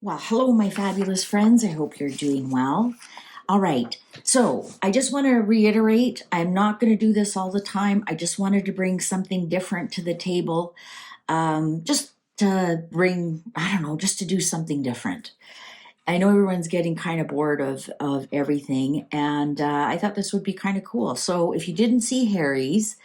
Well, hello, my fabulous friends. I hope you're doing well. All right. So I just want to reiterate, I'm not going to do this all the time. I just wanted to bring something different to the table. Just to bring, I don't know, just to do something different. I know everyone's getting kind of bored of everything, and I thought this would be kind of cool. So if you didn't see Harry's,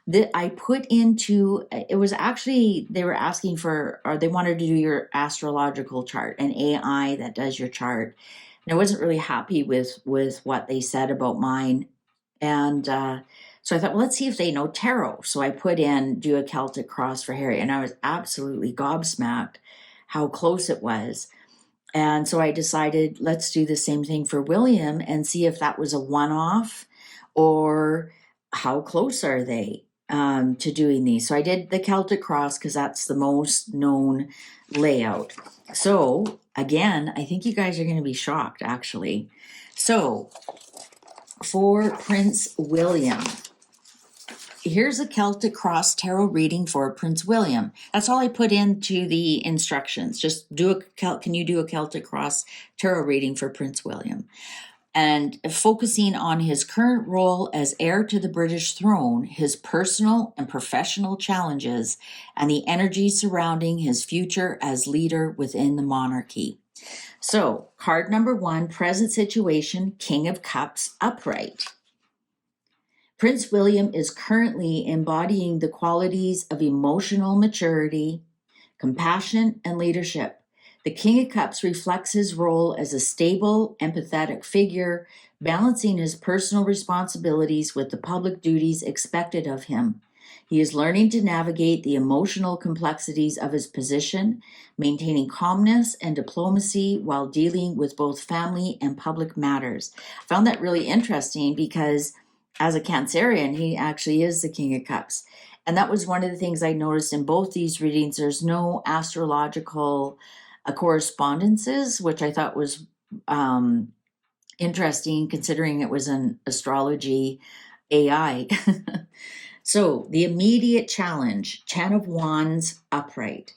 that I put into it was actually they were asking for, or they wanted to do your astrological chart, an AI that does your chart. And I wasn't really happy with what they said about mine. And so I thought, well, let's see if they know tarot. So I put in do a Celtic cross for Harry, and I was absolutely gobsmacked how close it was. And so I decided, let's do the same thing for William and see if that was a one-off or how close are they to doing these. So I did the Celtic cross because that's the most known layout. So again, I think you guys are going to be shocked, actually. So for Prince William, here's a Celtic cross tarot reading for Prince William. That's all I put into the instructions. Just can you do a Celtic cross tarot reading for Prince William? And focusing on his current role as heir to the British throne, his personal and professional challenges, and the energy surrounding his future as leader within the monarchy. So, card number 1, present situation, King of Cups, upright. Prince William is currently embodying the qualities of emotional maturity, compassion, and leadership. The King of Cups reflects his role as a stable, empathetic figure, balancing his personal responsibilities with the public duties expected of him. He is learning to navigate the emotional complexities of his position, maintaining calmness and diplomacy while dealing with both family and public matters. I found that really interesting because as a Cancerian, he actually is the King of Cups. And that was one of the things I noticed in both these readings. There's no astrological correspondences, which I thought was interesting considering it was an astrology AI. So the immediate challenge, 10 of Wands, upright.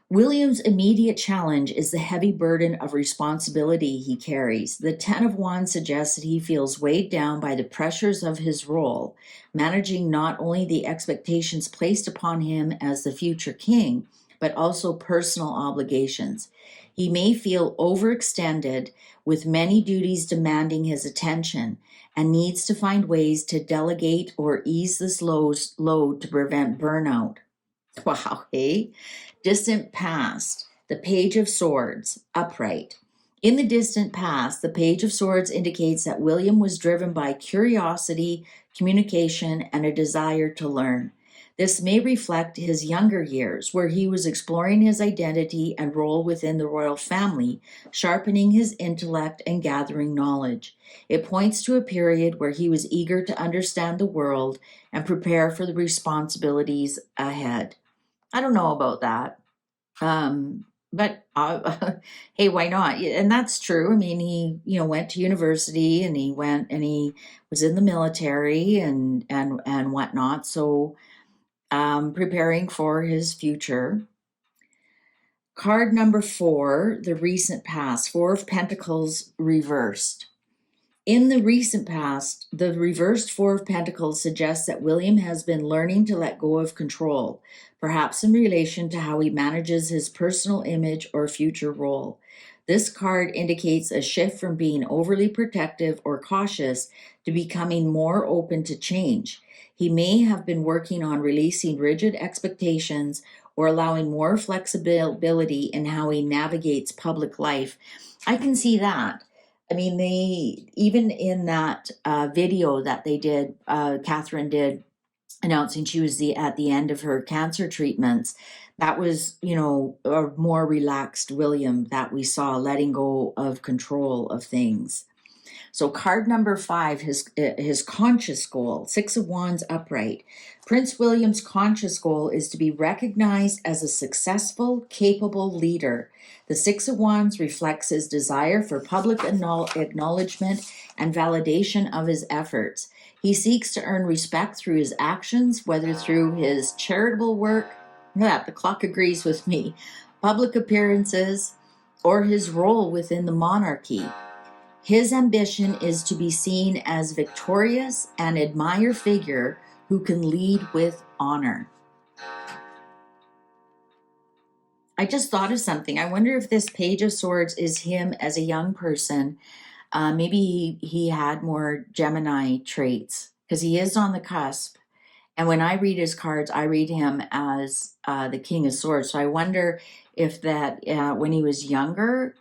William's immediate challenge is the heavy burden of responsibility he carries. The 10 of Wands suggests that he feels weighed down by the pressures of his role, managing not only the expectations placed upon him as the future king, but also personal obligations. He may feel overextended with many duties demanding his attention and needs to find ways to delegate or ease this load to prevent burnout. Wow, hey? Distant past, the Page of Swords, upright. In the distant past, the Page of Swords indicates that William was driven by curiosity, communication, and a desire to learn. This may reflect his younger years, where he was exploring his identity and role within the royal family, sharpening his intellect and gathering knowledge. It points to a period where he was eager to understand the world and prepare for the responsibilities ahead. I don't know about that. But hey, why not? And that's true. I mean, he went to university and he was in the military and whatnot. So preparing for his future. Card number 4, the recent past, 4 of Pentacles reversed. In the recent past, the reversed 4 of Pentacles suggests that William has been learning to let go of control, perhaps in relation to how he manages his personal image or future role. This card indicates a shift from being overly protective or cautious to becoming more open to change. He may have been working on releasing rigid expectations or allowing more flexibility in how he navigates public life. I can see that. I mean, they even in that video that they did, Catherine did, announcing she was at the end of her cancer treatments. That was, a more relaxed William that we saw, letting go of control of things. So card number 5, his conscious goal, 6 of Wands upright. Prince William's conscious goal is to be recognized as a successful, capable leader. The 6 of Wands reflects his desire for public acknowledgement and validation of his efforts. He seeks to earn respect through his actions, whether through his charitable work, the clock agrees with me, public appearances, or his role within the monarchy. His ambition is to be seen as victorious and admired figure who can lead with honor. I just thought of something. I wonder if this Page of Swords is him as a young person. Maybe he had more Gemini traits because he is on the cusp. And when I read his cards, I read him as the King of Swords. So I wonder if that when he was younger,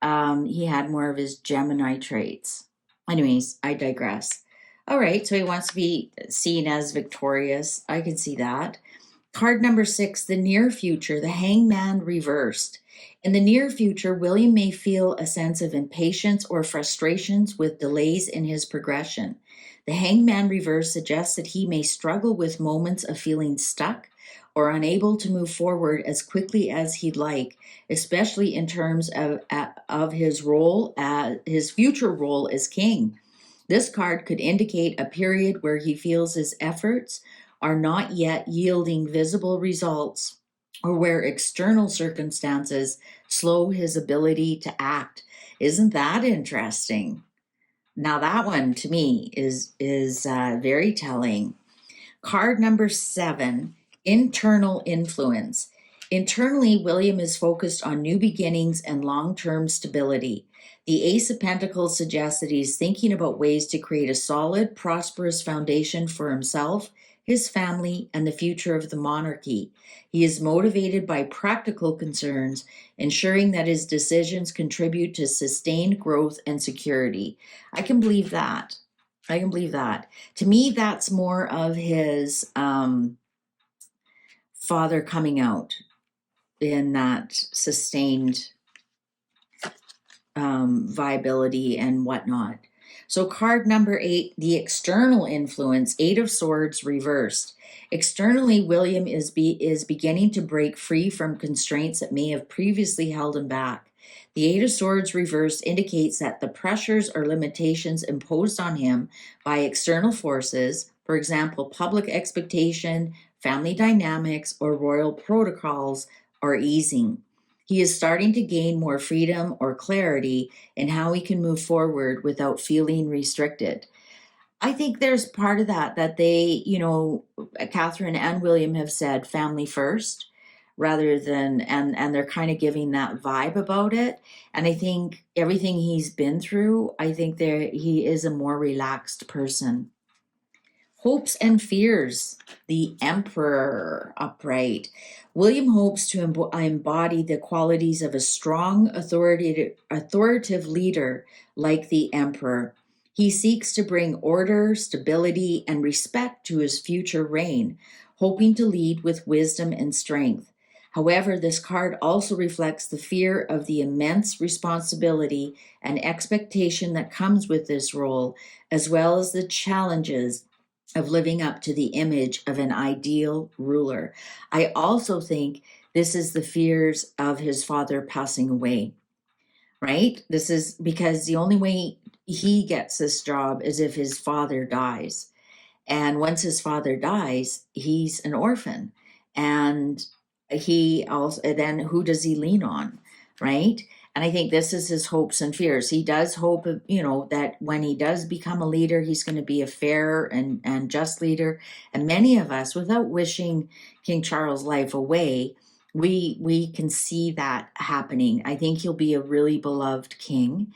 he had more of his Gemini traits. Anyways, I digress. All right, so he wants to be seen as victorious. I can see that. Card number 6, the near future, the hangman reversed. In the near future, William may feel a sense of impatience or frustrations with delays in his progression. The hangman reverse suggests that he may struggle with moments of feeling stuck or unable to move forward as quickly as he'd like, especially in terms of his role, his future role as king. This card could indicate a period where he feels his efforts are not yet yielding visible results, or where external circumstances slow his ability to act. Isn't that interesting? Now that one to me is very telling. Card number 7, internal influence. Internally, William is focused on new beginnings and long-term stability. The Ace of Pentacles suggests that he's thinking about ways to create a solid, prosperous foundation for himself, his family, and the future of the monarchy. He is motivated by practical concerns, ensuring that his decisions contribute to sustained growth and security. I can believe that. I can believe that. To me, that's more of his father coming out in that sustained viability and whatnot. So card number 8, the external influence, 8 of Swords reversed. Externally, William is beginning to break free from constraints that may have previously held him back. The 8 of Swords reversed indicates that the pressures or limitations imposed on him by external forces, for example, public expectation, family dynamics, or royal protocols, are easing. He is starting to gain more freedom or clarity in how he can move forward without feeling restricted. I think there's part of that they, Catherine and William have said family first rather than, and they're kind of giving that vibe about it. And I think everything he's been through, I think he is a more relaxed person. Hopes and fears, the Emperor upright. William hopes to embody the qualities of a strong, authoritative leader like the Emperor. He seeks to bring order, stability, and respect to his future reign, hoping to lead with wisdom and strength. However, this card also reflects the fear of the immense responsibility and expectation that comes with this role, as well as the challenges of living up to the image of an ideal ruler. I also think this is the fears of his father passing away, right? This is because the only way he gets this job is if his father dies. And once his father dies, he's an orphan. And he also, then who does he lean on, right? And I think this is his hopes and fears. He does hope, that when he does become a leader, he's going to be a fair and just leader. And many of us, without wishing King Charles' life away, we can see that happening. I think he'll be a really beloved king.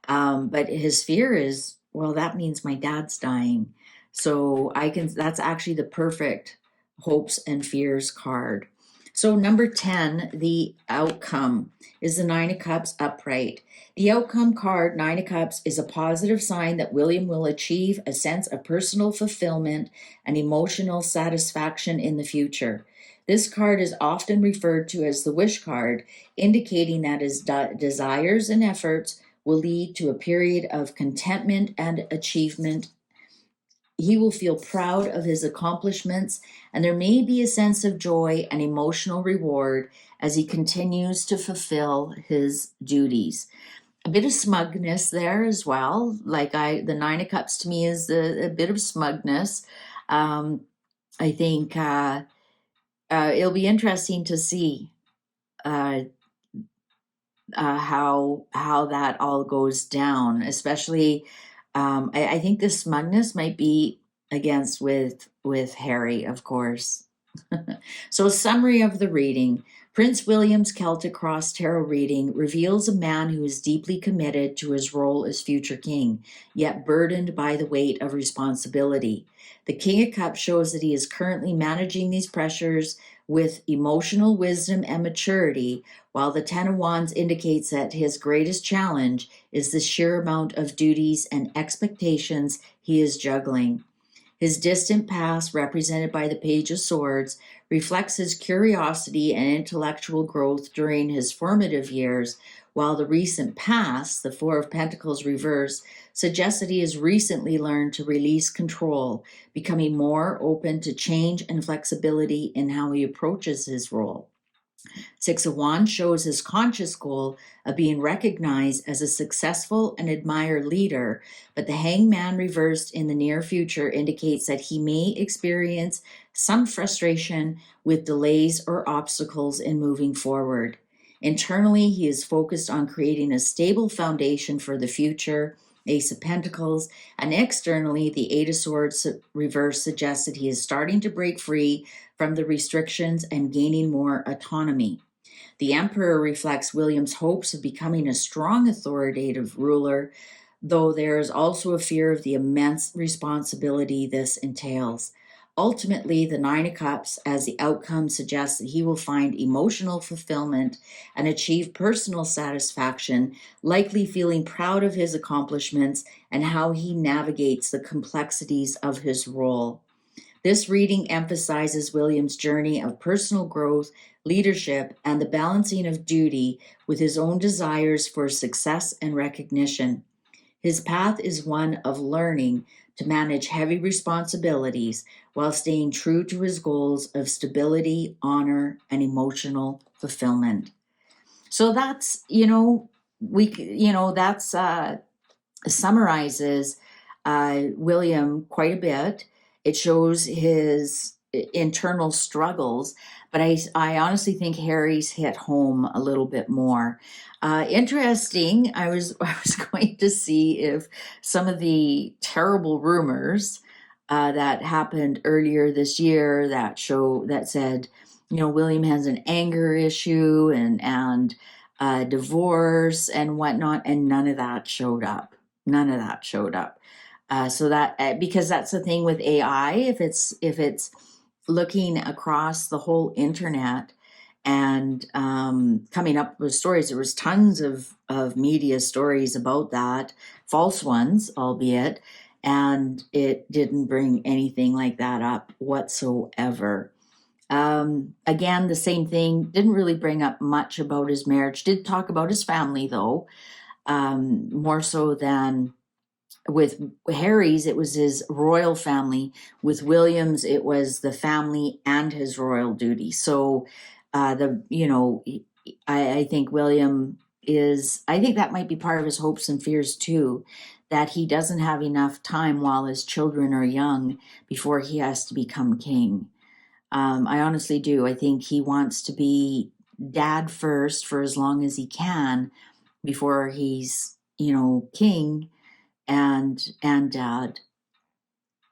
But his fear is, well, that means my dad's dying. So that's actually the perfect hopes and fears card. So number 10, the outcome, is the Nine of Cups upright. The outcome card, Nine of Cups, is a positive sign that William will achieve a sense of personal fulfillment and emotional satisfaction in the future. This card is often referred to as the wish card, indicating that his desires and efforts will lead to a period of contentment and achievement. He will feel proud of his accomplishments, and there may be a sense of joy and emotional reward as he continues to fulfill his duties. A bit of smugness there as well. The Nine of Cups to me is a bit of smugness. I think it'll be interesting to see how that all goes down. Especially, I think the smugness might be against with Harry, of course. So, a summary of the reading. Prince William's Celtic Cross Tarot reading reveals a man who is deeply committed to his role as future king, yet burdened by the weight of responsibility. The King of Cups shows that he is currently managing these pressures with emotional wisdom and maturity, while the Ten of Wands indicates that his greatest challenge is the sheer amount of duties and expectations he is juggling. His distant past, represented by the Page of Swords, reflects his curiosity and intellectual growth during his formative years, while the recent past, the Four of Pentacles reverse, suggests that he has recently learned to release control, becoming more open to change and flexibility in how he approaches his role. Six of Wands shows his conscious goal of being recognized as a successful and admired leader, but the Hangman reversed in the near future indicates that he may experience some frustration with delays or obstacles in moving forward. Internally, he is focused on creating a stable foundation for the future, Ace of Pentacles, and externally, the Eight of Swords reverse suggests that he is starting to break free from the restrictions and gaining more autonomy. The Emperor reflects William's hopes of becoming a strong authoritative ruler, though there is also a fear of the immense responsibility this entails. Ultimately, the Nine of Cups, as the outcome, suggests that he will find emotional fulfillment and achieve personal satisfaction, likely feeling proud of his accomplishments and how he navigates the complexities of his role. This reading emphasizes William's journey of personal growth, leadership, and the balancing of duty with his own desires for success and recognition. His path is one of learning to manage heavy responsibilities while staying true to his goals of stability, honor, and emotional fulfillment. So that's, that's summarizes William quite a bit. It shows his internal struggles, but I honestly think Harry's hit home a little bit more. Interesting. I was I was going to see if some of the terrible rumors that happened earlier this year that said, William has an anger issue and divorce and whatnot, and none of that showed up. None of that showed up. So that because that's the thing with AI, if it's looking across the whole internet and coming up with stories, there was tons of media stories about that, false ones, albeit, and it didn't bring anything like that up whatsoever. Again, the same thing, didn't really bring up much about his marriage, did talk about his family though, more so than with Harry's, it was his royal family. With Williams, it was the family and his royal duty. So, I think William I think that might be part of his hopes and fears too, that he doesn't have enough time while his children are young before he has to become king. I honestly do. I think he wants to be dad first for as long as he can before he's, king and dad.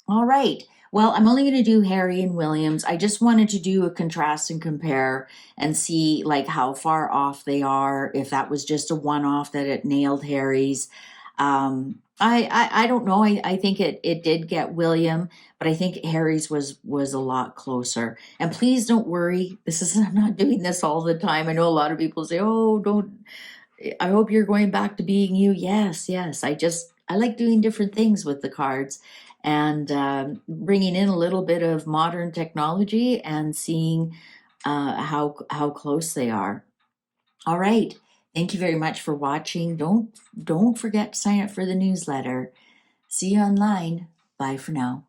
All right. Well, I'm only going to do Harry and Williams. I just wanted to do a contrast and compare and see like how far off they are. If that was just a one-off that it nailed Harry's. I don't know. I think it did get William, but I think Harry's was a lot closer. And please don't worry. I'm not doing this all the time. I know a lot of people say, "Oh, don't." I hope you're going back to being you. Yes, yes. I like doing different things with the cards and bringing in a little bit of modern technology and seeing how close they are. All right. Thank you very much for watching. Don't forget to sign up for the newsletter. See you online. Bye for now.